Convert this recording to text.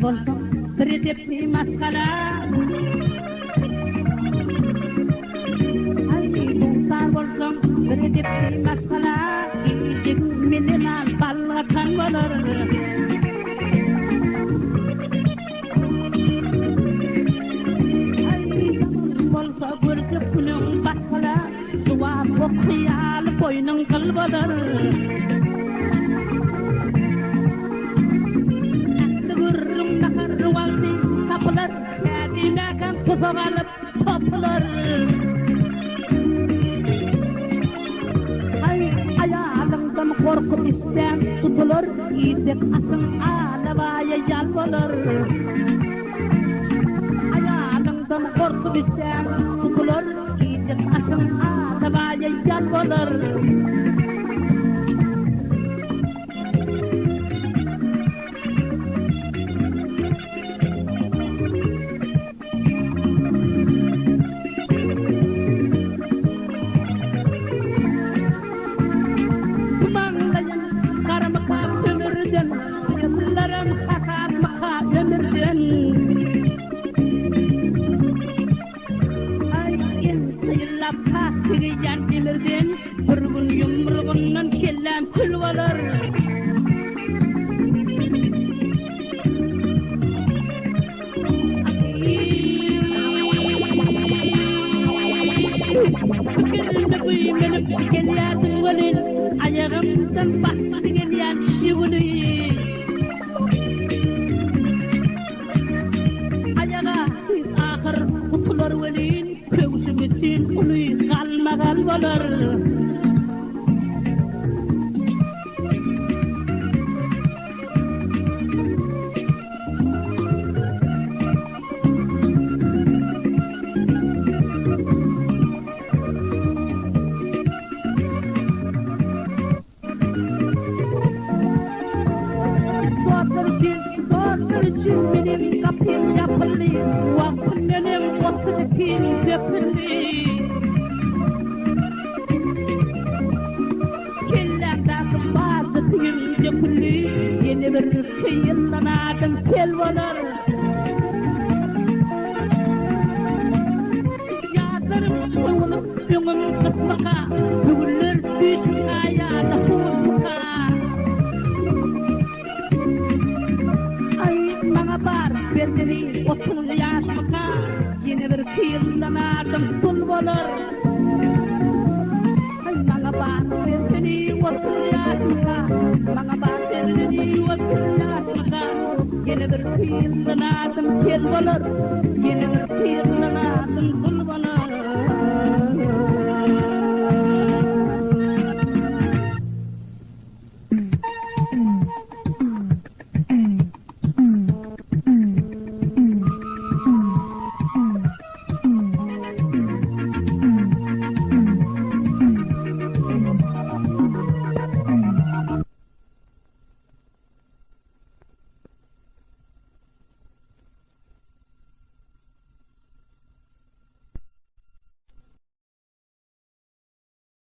bar bolsun bir edepli maskara bar bolsun bir edepli maskara icik minimal ballatan bolar bolsa görkep günün baskala duwa bokhyal koynun kalbalar Kapılar, kendine tuzağa alıp toplar. Ayağından korkup isten tutulur, yiyecek asın ağlamaya yalvarır. Ayağından korkup isten tutulur, yiyecek asın ağlamaya yalvarır. Yan demirden bir gün yumruğundan kellen külvalar Kelinde büyümenip geliyadım valil ayağımdan bastı geliyen şivuni Ayağa biz ahır kutular valin Kövsümüzün uluyu kalmadan bolar Doğru için benim kapım yapıldı Vakfın benim vakfın için yapıldı Kellerden bazı kıyım yapıldı Yeni bir kıyımlanadım kel olur Yağlarım çoğulup yunum kısmaka Bugünler düşün ayağına huzmuka Bar bendeni 30 yaşlıka yine bir kıyımlanadım kul olur Bana bar bendeni 30 yaşlıka Bana bar bendeni 30 yaşlıka yine bir kıyımlanadım kel olur Yine bir kıyımlanadım